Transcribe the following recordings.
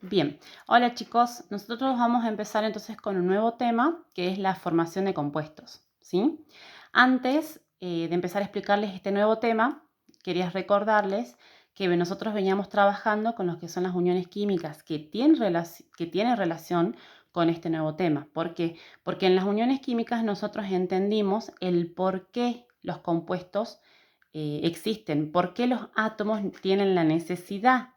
Bien, hola chicos, nosotros vamos a empezar entonces con un nuevo tema que es la formación de compuestos, ¿sí? Antes de empezar a explicarles este nuevo tema, quería recordarles que nosotros veníamos trabajando con lo que son las uniones químicas que tienen relación con este nuevo tema. ¿Por qué? Porque en las uniones químicas nosotros entendimos el por qué los compuestos existen, por qué los átomos tienen la necesidad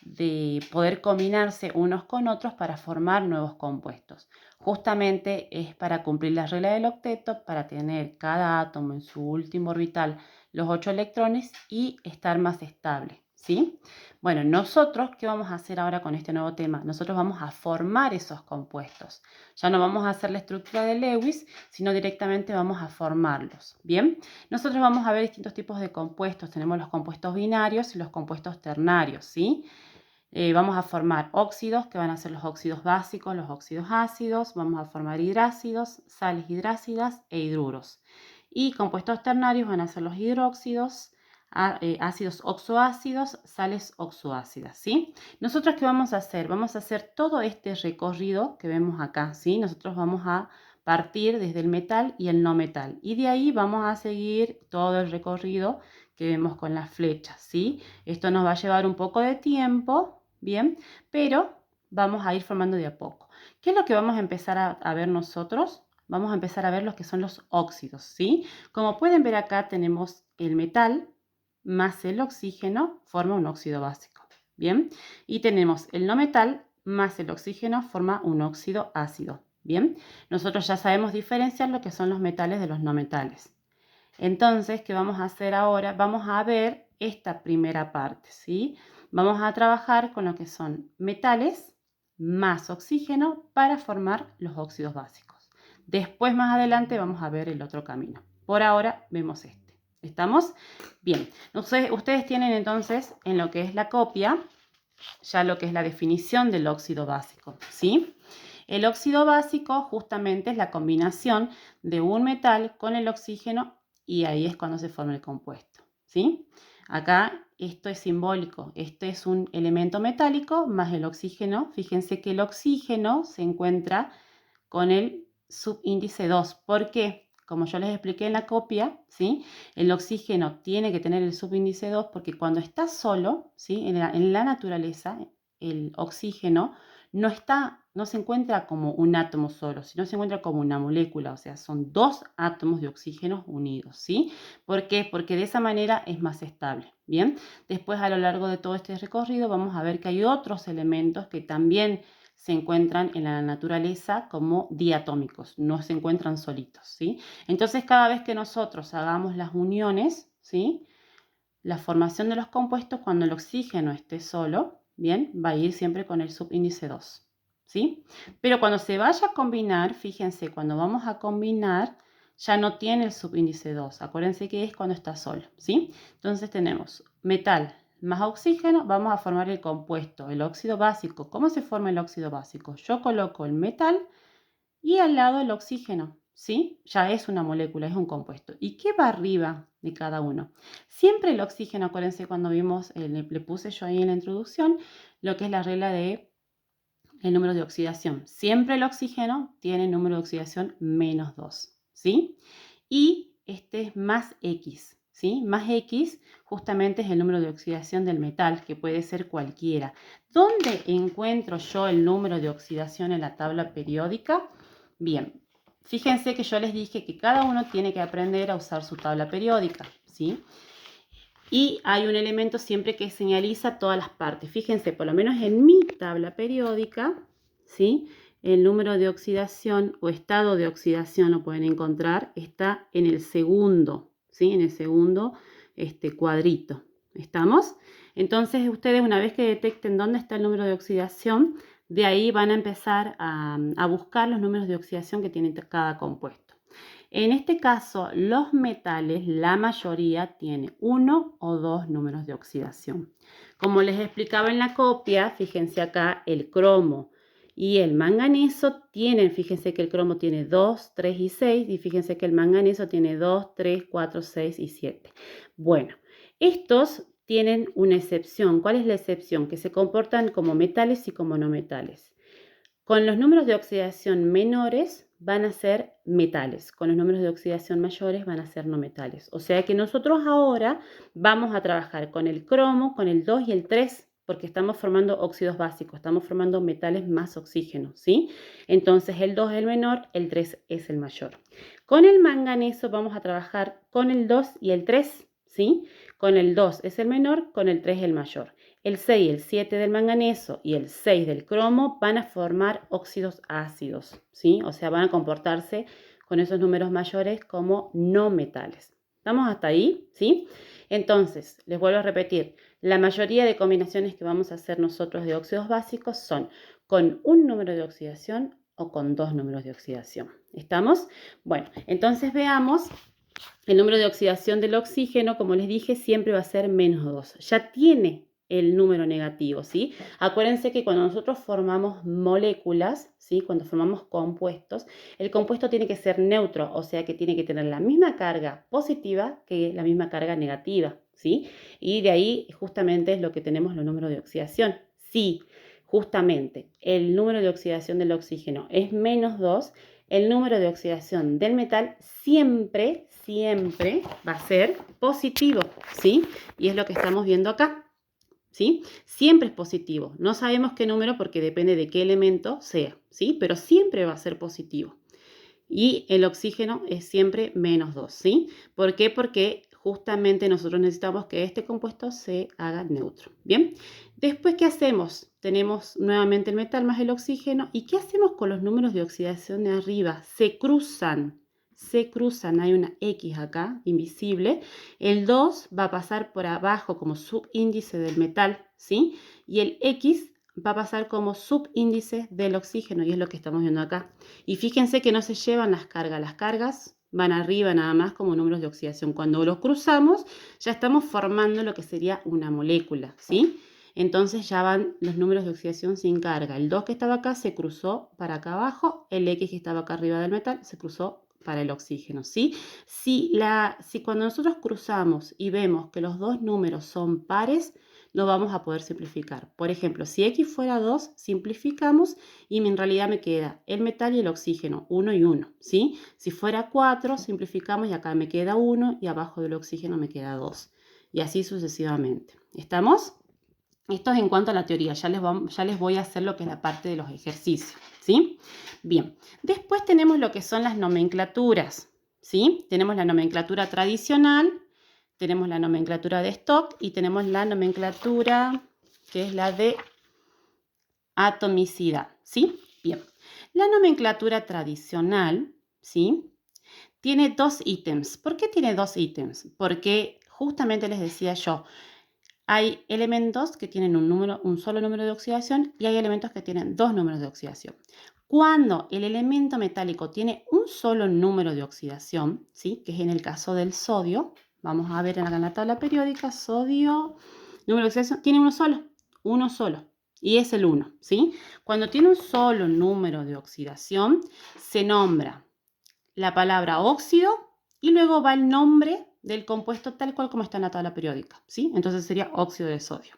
de poder combinarse unos con otros para formar nuevos compuestos. Justamente es para cumplir la regla del octeto, para tener cada átomo en su último orbital los 8 electrones y estar más estable, ¿sí? Bueno, nosotros, ¿qué vamos a hacer ahora con este nuevo tema? Nosotros vamos a formar esos compuestos. Ya no vamos a hacer la estructura de Lewis, sino directamente vamos a formarlos, ¿bien? Nosotros vamos a ver distintos tipos de compuestos. Tenemos los compuestos binarios y los compuestos ternarios, ¿sí? Vamos a formar óxidos, que van a ser los óxidos básicos, los óxidos ácidos. Vamos a formar hidrácidos, sales hidrácidas e hidruros. Y compuestos ternarios van a ser los hidróxidos, ácidos oxoácidos, sales oxoácidas, ¿sí? Nosotros, ¿qué vamos a hacer? Vamos a hacer todo este recorrido que vemos acá, ¿sí? Nosotros vamos a partir desde el metal y el no metal. Y de ahí vamos a seguir todo el recorrido que vemos con las flechas, ¿sí? Esto nos va a llevar un poco de tiempo, ¿bien? Pero vamos a ir formando de a poco. ¿Qué es lo que vamos a empezar a ver nosotros? Vamos a empezar a ver los que son los óxidos, ¿sí? Como pueden ver acá tenemos el metal más el oxígeno forma un óxido básico, ¿bien? Y tenemos el no metal más el oxígeno forma un óxido ácido, ¿bien? Nosotros ya sabemos diferenciar lo que son los metales de los no metales. Entonces, ¿qué vamos a hacer ahora? Vamos a ver esta primera parte, ¿sí? Vamos a trabajar con lo que son metales más oxígeno para formar los óxidos básicos. Después, más adelante, vamos a ver el otro camino. Por ahora, vemos este. ¿Estamos? Bien. Ustedes tienen entonces en lo que es la copia, ya lo que es la definición del óxido básico, ¿sí? El óxido básico justamente es la combinación de un metal con el oxígeno y ahí es cuando se forma el compuesto, ¿sí? Acá esto es simbólico, este es un elemento metálico más el oxígeno. Fíjense que el oxígeno se encuentra con el subíndice 2. ¿Por qué? Como yo les expliqué en la copia, ¿sí? El oxígeno tiene que tener el subíndice 2 porque cuando está solo, ¿sí? En la naturaleza, el oxígeno no se encuentra como un átomo solo, sino se encuentra como una molécula, o sea, son dos átomos de oxígeno unidos, ¿sí? ¿Por qué? Porque de esa manera es más estable, ¿bien? Después, a lo largo de todo este recorrido, vamos a ver que hay otros elementos que también se encuentran en la naturaleza como diatómicos, no se encuentran solitos, ¿sí? Entonces, cada vez que nosotros hagamos las uniones, ¿sí? La formación de los compuestos, cuando el oxígeno esté solo, bien, va a ir siempre con el subíndice 2, ¿sí? Pero cuando se vaya a combinar, fíjense, cuando vamos a combinar, ya no tiene el subíndice 2. Acuérdense que es cuando está solo, ¿sí? Entonces tenemos metal más oxígeno, vamos a formar el compuesto, el óxido básico. ¿Cómo se forma el óxido básico? Yo coloco el metal y al lado el oxígeno, ¿sí? Ya es una molécula, es un compuesto. ¿Y qué va arriba de cada uno? Siempre el oxígeno, acuérdense cuando vimos, le puse yo ahí en la introducción, lo que es la regla de el número de oxidación. Siempre el oxígeno tiene número de oxidación -2, ¿sí? Y este es más X, ¿sí? Más X justamente es el número de oxidación del metal, que puede ser cualquiera. ¿Dónde encuentro yo el número de oxidación en la tabla periódica? Bien, fíjense que yo les dije que cada uno tiene que aprender a usar su tabla periódica, ¿sí? Y hay un elemento siempre que señaliza todas las partes. Fíjense, por lo menos en mi tabla periódica, ¿sí? El número de oxidación o estado de oxidación lo pueden encontrar, está en el segundo, ¿sí? En el segundo cuadrito. ¿Estamos? Entonces ustedes, una vez que detecten dónde está el número de oxidación, de ahí van a empezar a buscar los números de oxidación que tiene cada compuesto. En este caso, los metales, la mayoría tiene uno o dos números de oxidación. Como les explicaba en la copia, fíjense acá, el cromo y el manganeso tienen, fíjense que el cromo tiene 2, 3 y 6, y fíjense que el manganeso tiene 2, 3, 4, 6 y 7. Bueno, estos tienen una excepción. ¿Cuál es la excepción? Que se comportan como metales y como no metales. Con los números de oxidación menores van a ser metales, con los números de oxidación mayores van a ser no metales. O sea que nosotros ahora vamos a trabajar con el cromo, con el 2 y el 3, porque estamos formando óxidos básicos, estamos formando metales más oxígeno, ¿sí? Entonces el 2 es el menor, el 3 es el mayor. Con el manganeso vamos a trabajar con el 2 y el 3, ¿sí? Con el 2 es el menor, con el 3 el mayor. El 6 y el 7 del manganeso y el 6 del cromo van a formar óxidos ácidos, ¿sí? O sea, van a comportarse con esos números mayores como no metales. ¿Estamos hasta ahí? ¿Sí? Entonces, les vuelvo a repetir, la mayoría de combinaciones que vamos a hacer nosotros de óxidos básicos son con un número de oxidación o con dos números de oxidación. ¿Estamos? Bueno, entonces veamos. El número de oxidación del oxígeno, como les dije, siempre va a ser menos 2. Ya tiene el número negativo, ¿sí? Acuérdense que cuando nosotros formamos moléculas, ¿sí? Cuando formamos compuestos, el compuesto tiene que ser neutro, o sea que tiene que tener la misma carga positiva que la misma carga negativa, ¿sí? Y de ahí justamente es lo que tenemos los números de oxidación. Sí, justamente el número de oxidación del oxígeno es menos 2, el número de oxidación del metal siempre va a ser positivo, ¿sí? Y es lo que estamos viendo acá, ¿sí? Siempre es positivo. No sabemos qué número porque depende de qué elemento sea, ¿sí? Pero siempre va a ser positivo. Y el oxígeno es siempre menos 2, ¿sí? ¿Por qué? Porque justamente nosotros necesitamos que este compuesto se haga neutro. Bien, después, ¿qué hacemos? Tenemos nuevamente el metal más el oxígeno. ¿Y qué hacemos con los números de oxidación de arriba? Se cruzan, hay una X acá, invisible. El 2 va a pasar por abajo como subíndice del metal, ¿sí? Y el X va a pasar como subíndice del oxígeno, y es lo que estamos viendo acá. Y fíjense que no se llevan las cargas van arriba nada más como números de oxidación. Cuando los cruzamos, ya estamos formando lo que sería una molécula, ¿sí? Entonces ya van los números de oxidación sin carga. El 2 que estaba acá se cruzó para acá abajo, el X que estaba acá arriba del metal se cruzó para el oxígeno, ¿sí? Si cuando nosotros cruzamos y vemos que los dos números son pares, lo vamos a poder simplificar. Por ejemplo, si X fuera 2, simplificamos y en realidad me queda el metal y el oxígeno, 1 y 1, ¿sí? Si fuera 4, simplificamos y acá me queda 1 y abajo del oxígeno me queda 2. Y así sucesivamente. ¿Estamos? Esto es en cuanto a la teoría. Ya les voy a hacer lo que es la parte de los ejercicios, ¿sí? Bien. Después tenemos lo que son las nomenclaturas, ¿sí? Tenemos la nomenclatura tradicional, tenemos la nomenclatura de stock y tenemos la nomenclatura que es la de atomicidad, ¿sí? Bien. La nomenclatura tradicional, ¿sí? Tiene dos ítems. ¿Por qué tiene dos ítems? Porque justamente les decía yo, hay elementos que tienen un solo número de oxidación y hay elementos que tienen dos números de oxidación. Cuando el elemento metálico tiene un solo número de oxidación, ¿sí? Que es en el caso del sodio, vamos a ver en la tabla periódica, sodio, número de oxidación, tiene uno solo, y es el 1, ¿sí? Cuando tiene un solo número de oxidación, se nombra la palabra óxido y luego va el nombre del compuesto tal cual como está en la tabla periódica, ¿sí? Entonces sería óxido de sodio.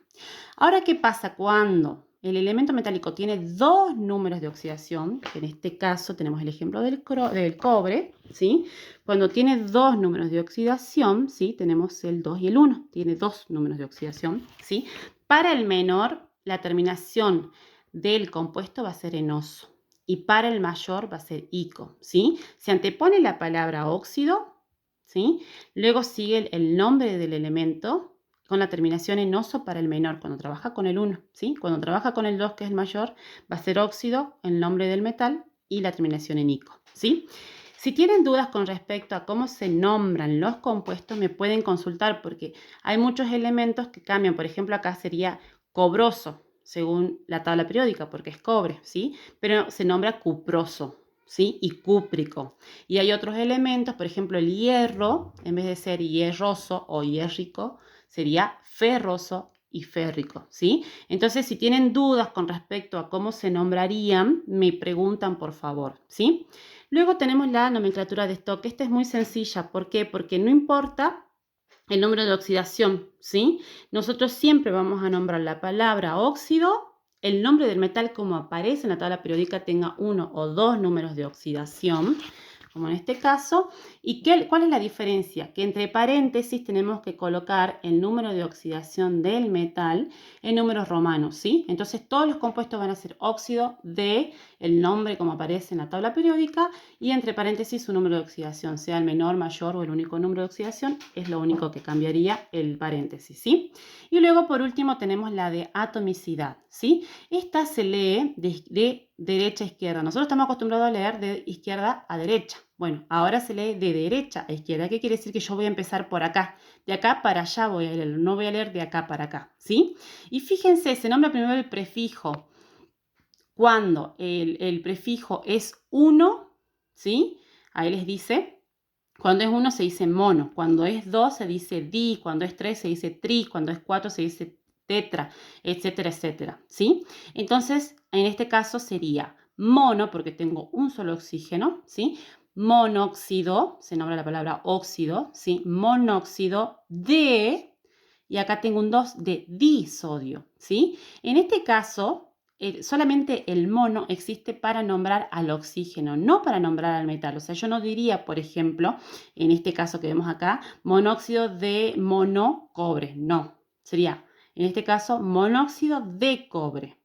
Ahora, ¿qué pasa cuando el elemento metálico tiene dos números de oxidación? En este caso tenemos el ejemplo del cobre, ¿sí? Cuando tiene dos números de oxidación, ¿sí? Tenemos el 2 y el 1, tiene dos números de oxidación, ¿sí? Para el menor, la terminación del compuesto va a ser en oso. Y para el mayor va a ser ico, ¿sí? Se antepone la palabra óxido, ¿sí? Luego sigue el nombre del elemento con la terminación en oso para el menor, cuando trabaja con el 1, ¿sí? Cuando trabaja con el 2, que es el mayor, va a ser óxido, el nombre del metal y la terminación en ico, ¿sí? Si tienen dudas con respecto a cómo se nombran los compuestos, me pueden consultar porque hay muchos elementos que cambian. Por ejemplo, acá sería cobroso, según la tabla periódica, porque es cobre, ¿sí? Pero se nombra cuproso, ¿sí? Y cúprico. Y hay otros elementos, por ejemplo, el hierro, en vez de ser hierroso o hierrico, sería ferroso y férrico, ¿sí? Entonces, si tienen dudas con respecto a cómo se nombrarían, me preguntan, por favor, ¿sí? Luego tenemos la nomenclatura de stock. Esta es muy sencilla. ¿Por qué? Porque no importa el número de oxidación, ¿sí? Nosotros siempre vamos a nombrar la palabra óxido, el nombre del metal como aparece en la tabla periódica tenga 1 o 2 números de oxidación, como en este caso. ¿Y cuál es la diferencia? Que entre paréntesis tenemos que colocar el número de oxidación del metal en números romanos, ¿sí? Entonces todos los compuestos van a ser óxido de el nombre como aparece en la tabla periódica y entre paréntesis su número de oxidación, sea el menor, mayor o el único número de oxidación, es lo único que cambiaría el paréntesis, ¿sí? Y luego por último tenemos la de atomicidad, ¿sí? Esta se lee de derecha a izquierda. Nosotros estamos acostumbrados a leer de izquierda a derecha. Bueno, ahora se lee de derecha a izquierda. ¿Qué quiere decir? Que yo voy a empezar por acá. De acá para allá voy a leer. No voy a leer de acá para acá, ¿sí? Y fíjense, se nombra primero el prefijo. Cuando el prefijo es 1, ¿sí? Ahí les dice, cuando es 1 se dice mono, cuando es 2 se dice di, cuando es 3 se dice tri, cuando es 4 se dice tetra, etcétera, etcétera, ¿sí? Entonces, en este caso sería mono, porque tengo un solo oxígeno, ¿sí? Monóxido, se nombra la palabra óxido, ¿sí? Monóxido de, y acá tengo un 2 de disodio, ¿sí? En este caso, solamente el mono existe para nombrar al oxígeno, no para nombrar al metal. O sea, yo no diría, por ejemplo, en este caso que vemos acá, monóxido de mono cobre. No, sería, en este caso, monóxido de cobre.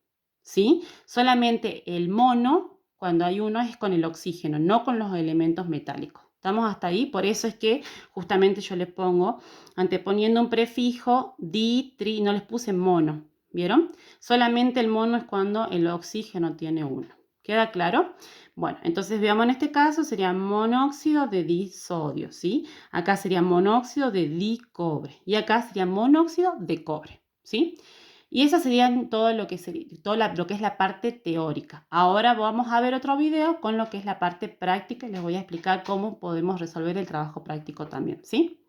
¿Sí? Solamente el mono, cuando hay uno, es con el oxígeno, no con los elementos metálicos. ¿Estamos hasta ahí? Por eso es que justamente yo les pongo, anteponiendo un prefijo, di, tri, no les puse mono. ¿Vieron? Solamente el mono es cuando el oxígeno tiene 1. ¿Queda claro? Bueno, entonces veamos en este caso, sería monóxido de disodio, ¿sí? Acá sería monóxido de dicobre y acá sería monóxido de cobre, ¿sí? Y eso sería todo lo que, lo que es la parte teórica. Ahora vamos a ver otro video con lo que es la parte práctica y les voy a explicar cómo podemos resolver el trabajo práctico también, ¿sí?